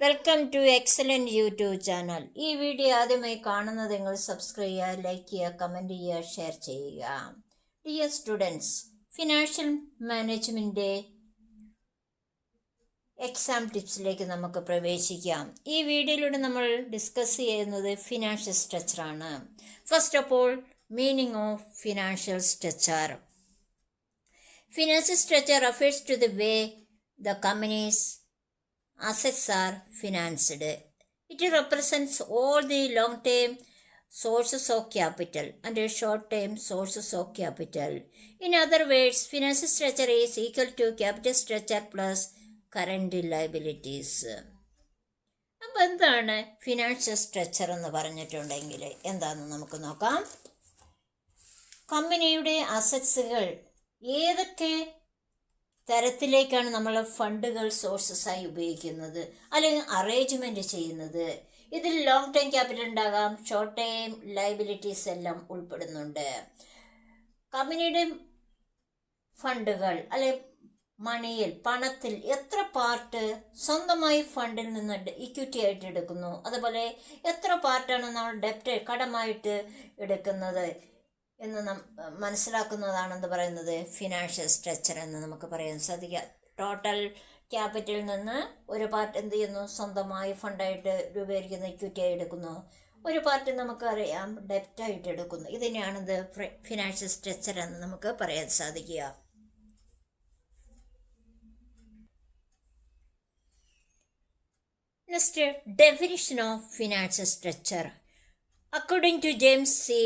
Welcome to excellent YouTube channel. ഈ video ആദ്യമായി കാണുന്നത് നിങ്ങൾ സബ്സ്ക്രൈബ് ചെയ്യുക, ലൈക്ക് ചെയ്യുക, കമൻറ്റ് ചെയ്യുക, ഷെയർ ചെയ്യുക. Dear students, financial management exam ടിപ്സിലേക്ക് നമുക്ക് പ്രവേശിക്കാം. ഈ വീഡിയോയിലൂടെ നമ്മൾ ഡിസ്കസ് ചെയ്യുന്നത് ഫിനാൻഷ്യൽ സ്ട്രക്ചറാണ്. First of all, meaning of financial structure. Financial structure refers to the way the company's assets are financed. It represents all the long-term sources of capital and short-term sources of capital. In other words, financial structure is equal to capital structure plus current liabilities. അപ്പോൾ എന്താണ് financial structure എന്ന് പറഞ്ഞിട്ടുണ്ടെങ്കിൽ എന്താണെന്ന് നമുക്ക് നോക്കാം. കമ്പനിയുടെ അസറ്റ്സുകൾ ഏതൊക്കെ തരത്തിലേക്കാണ് നമ്മൾ ഫണ്ടുകൾ സോഴ്സസായി ഉപയോഗിക്കുന്നത് അല്ലെങ്കിൽ അറേഞ്ച്മെൻറ്റ് ചെയ്യുന്നത്. ഇതിൽ ലോങ് ടൈം ക്യാപിറ്റൽ ഉണ്ടാകാം, ഷോർട്ട് ടൈം ലയബിലിറ്റീസ് എല്ലാം ഉൾപ്പെടുന്നുണ്ട്. കമ്പനിയുടെ ഫണ്ടുകൾ അല്ലെ മണിയിൽ, പണത്തിൽ എത്ര പാർട്ട് സ്വന്തമായി ഫണ്ടിൽ നിന്ന് ഇക്വിറ്റി ആയിട്ട് എടുക്കുന്നു, അതുപോലെ എത്ര പാർട്ടാണ് നമ്മൾ ഡെപ്റ്റ് കടമായിട്ട് എടുക്കുന്നത് എന്ന് മനസ്സിലാക്കുന്നതാണെന്ന് പറയുന്നത് ഫിനാൻഷ്യൽ സ്ട്രക്ചർ എന്ന് നമുക്ക് പറയാൻ സാധിക്കുക. ടോട്ടൽ ക്യാപിറ്റലിൽ നിന്ന് ഒരു പാർട്ട് എന്ത് ചെയ്യുന്നു, സ്വന്തമായി ഫണ്ടായിട്ട് രൂപീകരിക്കുന്ന ഇക്വിറ്റിയായി എടുക്കുന്നു, ഒരു പാർട്ട് നമുക്കറിയാം ഡെപ്റ്റായിട്ട് എടുക്കുന്നു. ഇതിനെയാണിത് ഫിനാൻഷ്യൽ സ്ട്രക്ചർ എന്ന് നമുക്ക് പറയാൻ സാധിക്കുക. Next, definition of financial structure. According to James C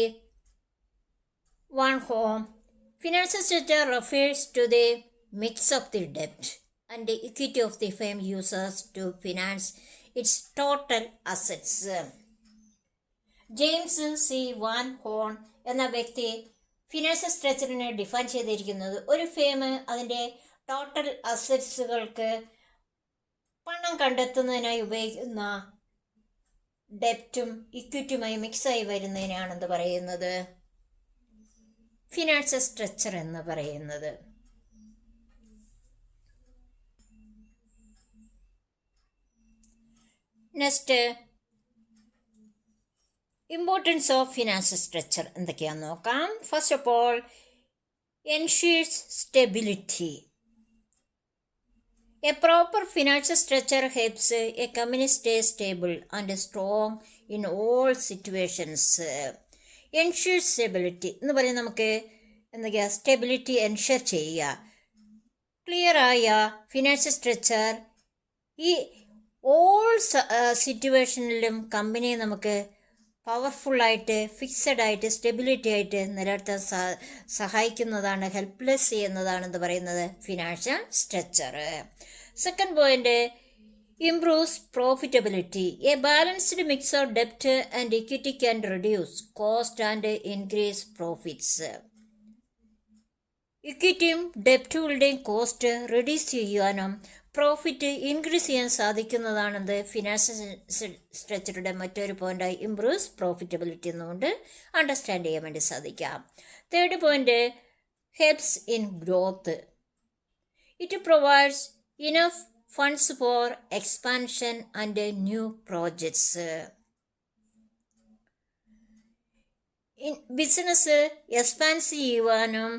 Home, financial structure refers to the mix of the debt and the equity of the firm uses to finance its total assets. James C van horn എന്ന വ്യക്തി financial സ്ട്രക്ചറിനെ define ചെയ്തിരിക്കുന്നത് ഒരു firm അതിൻ്റെ total അസറ്റ്സുകൾക്ക് പണം കണ്ടെത്തുന്നതിനായി ഉപയോഗിക്കുന്ന ഡെപ്റ്റും ഇക്വിറ്റിയുമായി മിക്സായി വരുന്നതിനാണെന്ന് പറയുന്നത് ഫിനാൻഷ്യൽ സ്ട്രക്ചർ എന്ന് പറയുന്നത്. Next, importance of financial structure എന്തൊക്കെയാണെന്ന് നോക്കാം. First of all, എൻഷുർസ് stability. A proper financial structure helps A company stay stable and strong in all situations. Ensure stability എന്ന് പറയുന്നത് നമുക്ക് എന്തൊക്കെയാ, സ്റ്റെബിലിറ്റി എൻഷുർ ചെയ്യുക. ക്ലിയറായ ഫിനാൻഷ്യൽ സ്ട്രക്ചർ ഈ ഓൾ സിറ്റുവേഷനിലും കമ്പനിയെ നമുക്ക് പവർഫുള്ളായിട്ട്, ഫിക്സഡ് സ്റ്റെബിലിറ്റി ആയിട്ട് നിലനിർത്താൻ സഹായിക്കുന്നതാണ്, ഹെൽപ്ലെസ് ചെയ്യുന്നതാണെന്ന് പറയുന്നത് financial structure. Second point, improves profitability. A balanced mix of debt and equity can reduce cost and increase profits. ഇക്വിറ്റിയും ഡെപ്റ്റുകളുടെയും കോസ്റ്റ് റെഡ്യൂസ് ചെയ്യാനും പ്രോഫിറ്റ് ഇൻക്രീസ് ചെയ്യാൻ സാധിക്കുന്നതാണെന്ന് ഫിനാൻഷ്യൽ സ്ട്രക്ചറുടെ മറ്റൊരു പോയിന്റായി ഇംപ്രൂവ്സ് പ്രോഫിറ്റബിലിറ്റി എന്നുകൊണ്ട് അണ്ടർസ്റ്റാൻഡ് ചെയ്യാൻ വേണ്ടി സാധിക്കാം. Third point, helps in growth. It provides enough funds for expansion and new projects. Business expand ചെയ്യുവാനും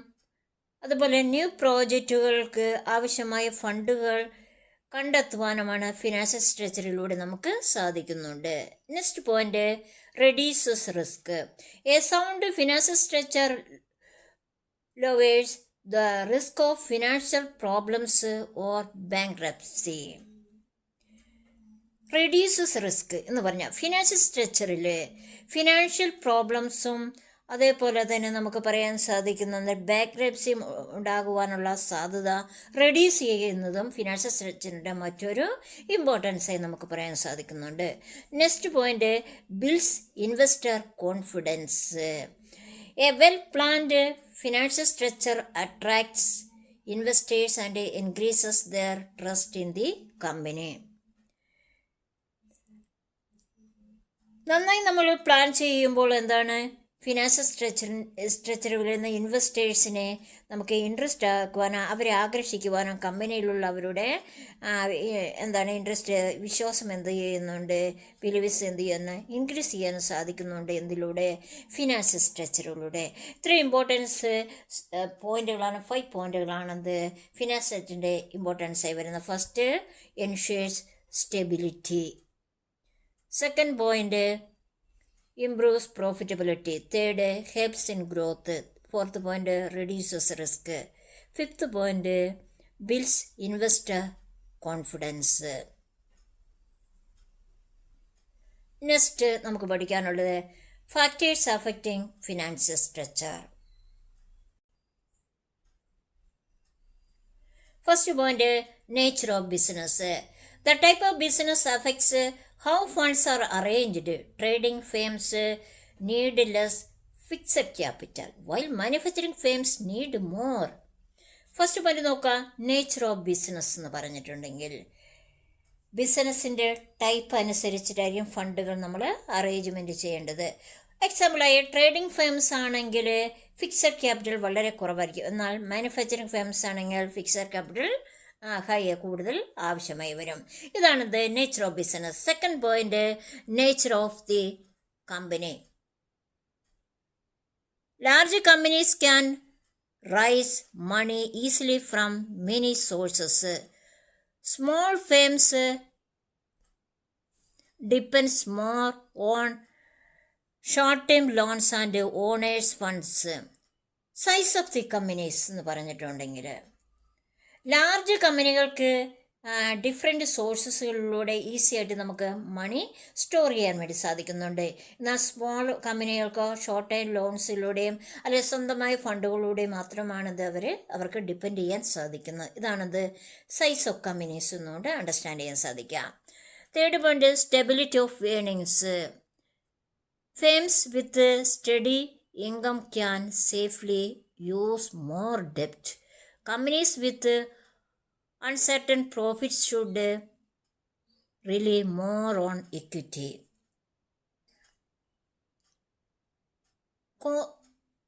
അതുപോലെ ന്യൂ പ്രോജക്റ്റുകൾക്ക് ആവശ്യമായ ഫണ്ടുകൾ കണ്ടെത്തുവാനുമാണ് ഫിനാൻഷ്യൽ സ്ട്രക്ചറിലൂടെ നമുക്ക് സാധിക്കുന്നുണ്ട്. Next point, reduces risk. A sound financial structure lowers the risk of financial problems or bankruptcy. Reduces risk എന്ന് പറഞ്ഞാൽ financial സ്ട്രക്ചറിൽ financial പ്രോബ്ലംസും അതേപോലെ തന്നെ നമുക്ക് പറയാൻ സാധിക്കുന്നത് ബാങ്ക്രപ്സിയും ഉണ്ടാകുവാനുള്ള സാധ്യത റെഡ്യൂസ് ചെയ്യുന്നതും ഫിനാൻഷ്യൽ സ്ട്രക്ചറിൻ്റെ മറ്റൊരു ഇമ്പോർട്ടൻസായി നമുക്ക് പറയാൻ സാധിക്കുന്നുണ്ട്. Next point, builds investor confidence. A well planned financial structure attracts investors and increases their trust in the company. നന്നായി നമ്മൾ പ്ലാൻ ചെയ്യുമ്പോൾ എന്താണ്, ഫിനാൻഷ്യൽ സ്ട്രക്ചറുകളിൽ നിന്ന് ഇൻവെസ്റ്റേഴ്സിനെ നമുക്ക് ഇൻട്രസ്റ്റ് ആക്കുവാനോ അവരെ ആകർഷിക്കുവാനോ കമ്പനിയിലുള്ളവരുടെ ഇൻട്രസ്റ്റ് വിശ്വാസം എന്ത് ചെയ്യുന്നുണ്ട്, ബിലീവ്സ് എന്ത് ചെയ്യുന്നു, ഇൻക്രീസ് ചെയ്യാൻ സാധിക്കുന്നുണ്ട്. എന്തിലൂടെ? ഫിനാൻഷ്യൽ സ്ട്രക്ചറുകളിലൂടെ. ഇത്രയും ഇമ്പോർട്ടൻസ് പോയിന്റുകളാണ്, 5 പോയിന്റുകളാണത് ഫിനാൻഷ്യത്തിൻ്റെ ഇമ്പോർട്ടൻസ് ആയി വരുന്നത്. First, ensures stability. Second point, improves profitability. Third, helps in growth. Fourth point, reduces risk. Fifth point, builds investor confidence. Next നമുക്ക് പഠിക്കാനുള്ളത് factors affecting financial structure. First point, nature of business. The type of business affects how funds are arranged. Trading firms need less fixed capital, while manufacturing firms need more. First point നോക്കാം, nature of business എന്ന് പറഞ്ഞിട്ടുണ്ടെങ്കിൽ ബിസിനസ്സിൻ്റെ type അനുസരിച്ചിട്ടായിരിക്കും ഫണ്ടുകൾ നമ്മൾ arrangement ചെയ്യേണ്ടത്. എക്സാമ്പിളായി trading firms ആണെങ്കിൽ ഫിക്സഡ് ക്യാപിറ്റൽ വളരെ കുറവായിരിക്കും. എന്നാൽ മാനുഫാക്ചറിങ് ഫേംസ് ആണെങ്കിൽ ഫിക്സഡ് ക്യാപിറ്റൽ കൂടുതൽ ആവശ്യമായി വരും. ഇതാണ് the nature of business. Second point, nature of the company. Large companies can raise money easily from many sources. Small firms depends more on short time loans and owners funds. Size of the companies എന്ന് പറഞ്ഞിട്ടുണ്ടെങ്കിൽ large കമ്പനികൾക്ക് different സോഴ്സസുകളിലൂടെ easy ആയിട്ട് നമുക്ക് മണി store ചെയ്യാൻ വേണ്ടി സാധിക്കുന്നുണ്ട്. എന്നാൽ small കമ്പനികൾക്കോ ഷോർട്ട് ടൈം ലോൺസിലൂടെയും അല്ലെങ്കിൽ സ്വന്തമായ ഫണ്ടുകളിലൂടെയും മാത്രമാണിത് അവർക്ക് ഡിപ്പെൻഡ് ചെയ്യാൻ സാധിക്കുന്നത്. ഇതാണത് സൈസ് ഓഫ് കമ്പനീസ് എന്നുകൊണ്ട് അണ്ടർസ്റ്റാൻഡ് ചെയ്യാൻ സാധിക്കാം. Third point, stability of earnings. Firms with steady income can safely use more ഡെപ്റ്റ്. Companies with uncertain profits should rely more on equity.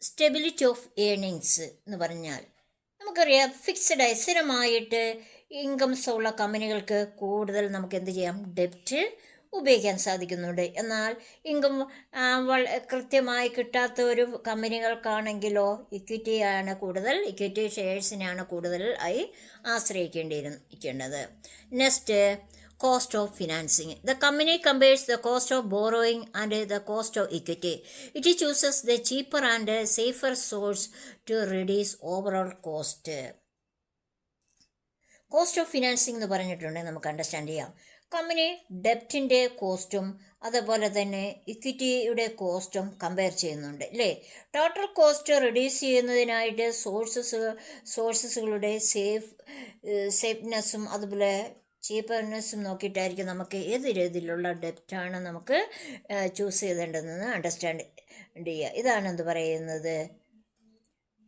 Stability of earnings എന്ന് പറഞ്ഞാൽ നമുക്കറിയാം, ഫിക്സഡ് സ്ഥിരമായിട്ട് ഇൻകംസ് ഉള്ള കമ്പനികൾക്ക് കൂടുതൽ നമുക്ക് എന്ത് ചെയ്യാം, ഡെപ്റ്റ് ഉപയോഗിക്കാൻ സാധിക്കുന്നുണ്ട്. എന്നാൽ ഇൻകം കൃത്യമായി കിട്ടാത്ത ഒരു കമ്പനികൾക്കാണെങ്കിലോ ഇക്വിറ്റി ഷെയർസിനെയാണ് കൂടുതൽ ആയി ആശ്രയിക്കേണ്ടിയിരിക്കേണ്ടത്. Next, cost of financing. The company compares the cost of borrowing and the cost of equity. It chooses the cheaper and safer source to reduce overall cost. Cost of financing എന്ന് പറഞ്ഞിട്ടുണ്ടെങ്കിൽ നമുക്ക് understand ചെയ്യാം, company ഡെപ്റ്റിൻ്റെ കോസ്റ്റും അതുപോലെ തന്നെ ഇക്വിറ്റിയുടെ കോസ്റ്റും compare ചെയ്യുന്നുണ്ട് അല്ലേ. ടോട്ടൽ കോസ്റ്റ് റിഡ്യൂസ് ചെയ്യുന്നതിനായിട്ട് സോഴ്സസുകളുടെ സേഫ്നെസ്സും അതുപോലെ ചീപ്പർനെസ്സും നോക്കിയിട്ടായിരിക്കും നമുക്ക് ഏത് രീതിയിലുള്ള ഡെപ്റ്റാണ് നമുക്ക് ചൂസ് ചെയ്തേണ്ടതെന്ന് അണ്ടർസ്റ്റാൻഡ് ചെയ്യുക. ഇതാണ് എന്ത് പറയുന്നത്,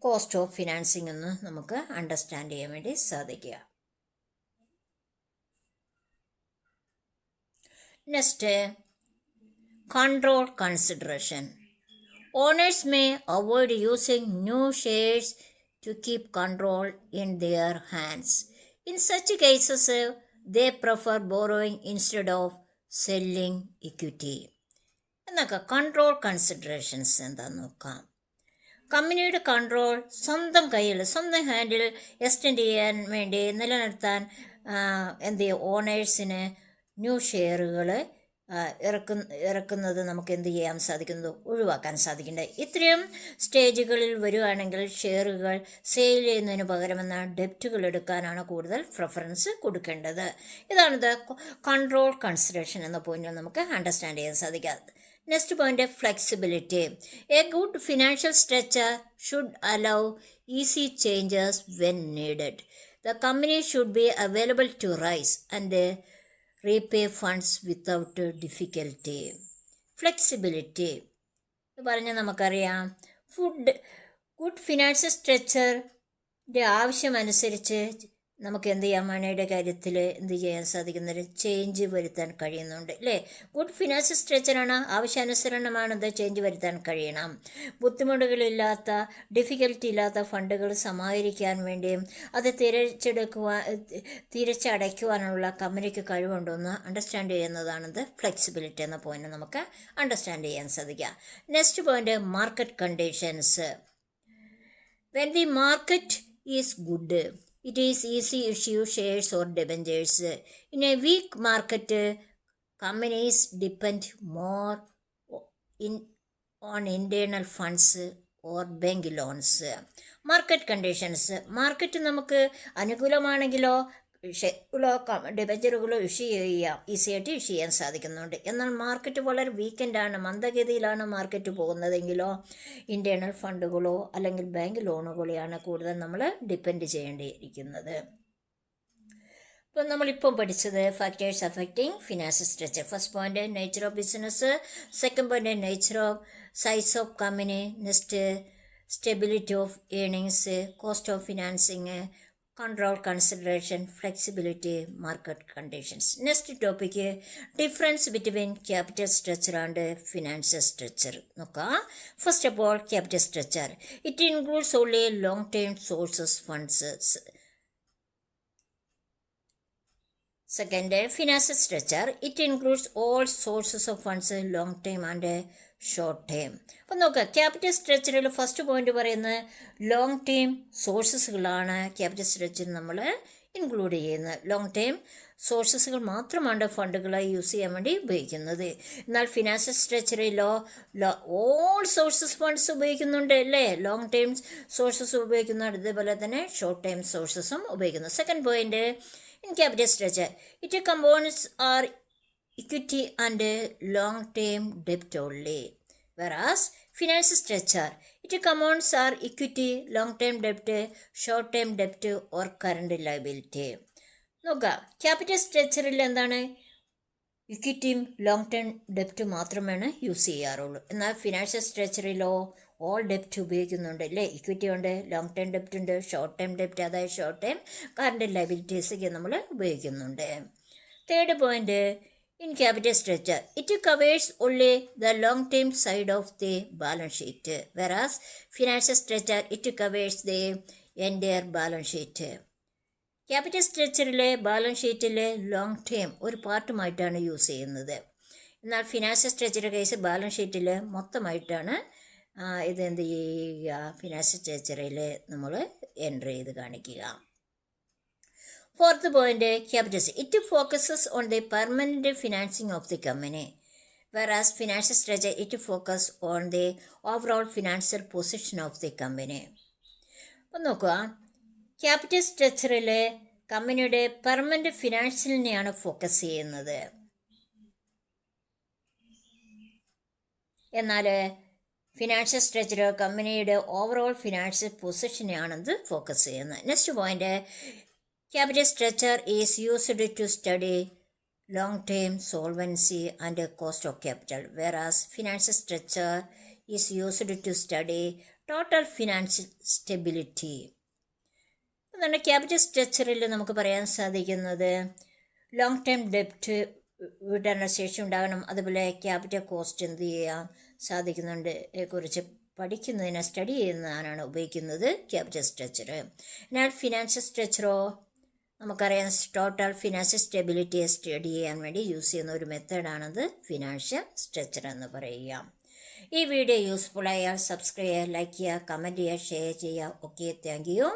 കോസ്റ്റ് ഓഫ് ഫിനാൻസിങ് എന്ന് നമുക്ക് അണ്ടർസ്റ്റാൻഡ് ചെയ്യാൻ വേണ്ടി സാധിക്കുക. Next, control consideration. Owners may avoid using new shares to keep control in their hands. In such cases, they prefer borrowing instead of selling equity. എന്നൊക്കെ കൺട്രോൾ കൺസിഡറേഷൻസ് എന്താന്ന് നോക്കാം. കമ്പനിയുടെ control സ്വന്തം കയ്യിൽ സ്വന്തം ഹാൻഡിൽ എക്സ്റ്റെൻഡ് ചെയ്യാൻ വേണ്ടി നിലനിർത്താൻ എന്ത് ചെയ്യും, ഓണേഴ്സിന് ന്യൂ ഷെയറുകൾ ഇറക്കുന്നത് നമുക്ക് എന്ത് ചെയ്യാൻ സാധിക്കുന്നത്, ഒഴിവാക്കാൻ സാധിക്കേണ്ടത്. ഇത്രയും സ്റ്റേജുകളിൽ വരികയാണെങ്കിൽ ഷെയറുകൾ സെയിൽ ചെയ്യുന്നതിന് പകരമെന്ന ഡെപ്റ്റുകൾ എടുക്കാനാണ് കൂടുതൽ പ്രിഫറൻസ് കൊടുക്കേണ്ടത്. ഇതാണ് കൺട്രോൾ കൺസിഡറേഷൻ എന്ന പോയിന്റിൽ നമുക്ക് അണ്ടർസ്റ്റാൻഡ് ചെയ്യാൻ സാധിക്കാം. Next point, flexibility. A good financial structure should allow easy changes when needed. The company should be available to raise and repay funds without difficulty. Flexibility എന്ന് പറഞ്ഞാൽ നമുക്കറിയാം, ഗുഡ് ഫിനാൻഷ്യൽ സ്ട്രക്ചറിൻ്റെ ആവശ്യമനുസരിച്ച് നമുക്ക് എന്ത് ചെയ്യാം, മണിയുടെ കാര്യത്തിൽ എന്ത് ചെയ്യാൻ സാധിക്കുന്നൊരു ചേഞ്ച് വരുത്താൻ കഴിയുന്നുണ്ട് അല്ലേ. ഗുഡ് ഫിനാൻഷ്യൽ സ്ട്രക്ചറാണ്, ആവശ്യാനുസരണമാണത് ചേഞ്ച് വരുത്താൻ കഴിയണം. ബുദ്ധിമുട്ടുകളില്ലാത്ത, ഡിഫിക്കൽറ്റി ഇല്ലാത്ത ഫണ്ടുകൾ സമാഹരിക്കാൻ വേണ്ടിയും അത് തിരിച്ചടയ്ക്കുവാനുള്ള കമ്പനിക്ക് കഴിവുണ്ടെന്ന് അണ്ടർസ്റ്റാൻഡ് ചെയ്യുന്നതാണിത് ഫ്ലെക്സിബിലിറ്റി എന്ന പോയിന്റ് നമുക്ക് അണ്ടർസ്റ്റാൻഡ് ചെയ്യാൻ സാധിക്കുക. Next point, market conditions. When the market is good, it is easy to issue shares or debentures. In a weak market, companies depend more on internal funds or bank loans. Market conditions. Market നമുക്ക് അനുകൂലമാണെങ്കിലോ ഡിബഞ്ചറുകളോ issue ചെയ്യാം, ഈസിയായിട്ട് issue ചെയ്യാൻ സാധിക്കുന്നുണ്ട്. എന്നാൽ market വളരെ വീക്കെൻഡാണ്, മന്ദഗതിയിലാണ് market പോകുന്നതെങ്കിലോ internal ഫണ്ടുകളോ അല്ലെങ്കിൽ bank ലോണുകളെയാണ് കൂടുതൽ നമ്മൾ ഡിപ്പെൻഡ് ചെയ്യേണ്ടിയിരിക്കുന്നത്. ഇപ്പം നമ്മളിപ്പം പഠിച്ചത് factors affecting financial structure. First point, nature of business. Second point, nature of size of company. Next, stability of earnings, cost of financing, control consideration, flexibility, market conditions. Next topic, difference between capital structure and financial structure. First of all, capital structure. It includes only long-term sources funds. Second, financial structure. It includes all sources of funds, long term and short term. അപ്പം നോക്കുക, capital സ്ട്രക്ചറിൽ first point പറയുന്നത് long term സോഴ്സസുകളാണ് capital സ്ട്രക്ചറിൽ നമ്മൾ include ചെയ്യുന്നത്. Long term സോഴ്സസുകൾ മാത്രമാണ് ഫണ്ടുകളായി use ചെയ്യാൻ വേണ്ടി ഉപയോഗിക്കുന്നത്. എന്നാൽ ഫിനാൻഷ്യൽ സ്ട്രക്ചറിലോ ഓൾ സോഴ്സസ് ഫണ്ട്സ് ഉപയോഗിക്കുന്നുണ്ട് അല്ലേ. ലോങ് ടേം സോഴ്സസ് ഉപയോഗിക്കുന്നുണ്ട്, ഇതേപോലെ തന്നെ ഷോർട്ട് ടേം സോഴ്സസും ഉപയോഗിക്കുന്നു. Second point, in capital structure, its components are equity and long-term debt only, whereas financial structure, its components are equity, long-term debt, short-term debt or current liability. നോക്കുക, capital സ്ട്രക്ചറിൽ എന്താണ്, ഇക്വിറ്റിയും long term ഡെപ്റ്റ് മാത്രമാണ് use ചെയ്യാറുള്ളൂ. എന്നാൽ financial സ്ട്രക്ചറിലോ all ഡെപ്റ്റ് ഉപയോഗിക്കുന്നുണ്ട് അല്ലേ. Equity ഉണ്ട്, long term ഡെപ്റ്റ് ഉണ്ട്, ഷോർട്ട് ടേം ഡെപ്റ്റ്, അതായത് ഷോർട്ട് ടേം കറണ്ട് ലയബിലിറ്റീസൊക്കെ നമ്മൾ ഉപയോഗിക്കുന്നുണ്ട്. Third point, in capital structure, it covers only the long term side of the balance sheet, whereas financial structure it covers the entire balance sheet. Capital സ്ട്രക്ചറിലെ balance ഷീറ്റിലെ long term ഒരു പാർട്ടുമായിട്ടാണ് use ചെയ്യുന്നത്. എന്നാൽ financial സ്ട്രക്ചറിൻ്റെ case balance ഷീറ്റിൽ മൊത്തമായിട്ടാണ് ഇത് എന്ത് ചെയ്യുക, ഫിനാൻഷ്യൽ സ്ട്രക്ചറിൽ നമ്മൾ എൻ്റർ ചെയ്ത് കാണിക്കുക. Fourth point, capital it focuses on the permanent financing of the company, വെറാസ് financial structure it focus on the overall financial position of the company. അപ്പം നോക്കുക, ക്യാപിറ്റൽ സ്ട്രക്ചറിൽ കമ്പനിയുടെ പെർമനന്റ് ഫിനാൻഷ്യലിനെയാണ് ഫോക്കസ് ചെയ്യുന്നത്. എന്നാൽ ഫിനാൻഷ്യൽ സ്ട്രക്ചർ കമ്പനിയുടെ ഓവറോൾ ഫിനാൻഷ്യൽ പൊസിഷനെയാണത് focus ചെയ്യുന്നത്. Next point, capital structure is used to study long term solvency and cost of capital, whereas financial structure is used to study total financial stability. അതാണ് capital സ്ട്രക്ചറിൽ നമുക്ക് പറയാൻ സാധിക്കുന്നത്. Long term ഡെപ്റ്റ് വിതരണ ശേഷി ഉണ്ടാകണം, അതുപോലെ ക്യാപിറ്റൽ കോസ്റ്റ് എന്ത് ചെയ്യാൻ സാധിക്കുന്നുണ്ട് കുറിച്ച് പഠിക്കുന്നതിന് സ്റ്റഡി ചെയ്യുന്നതിനാണ് ഉപയോഗിക്കുന്നത് ക്യാപിറ്റൽ സ്ട്രക്ചർ. എന്നാൽ ഫിനാൻഷ്യൽ സ്ട്രക്ചറോ നമുക്കറിയാം ടോട്ടൽ ഫിനാൻഷ്യൽ സ്റ്റെബിലിറ്റിയെ സ്റ്റഡി ചെയ്യാൻ വേണ്ടി യൂസ് ചെയ്യുന്ന ഒരു മെത്തേഡാണത് ഫിനാൻഷ്യൽ സ്ട്രക്ചർ എന്ന് പറയുക. ഈ വീഡിയോ യൂസ്ഫുൾ ആയാൽ സബ്സ്ക്രൈബ് ചെയ്യുക, ലൈക്ക് ചെയ്യുക, കമൻറ്റ് ചെയ്യുക, ഷെയർ ചെയ്യുക. Okay, thank you.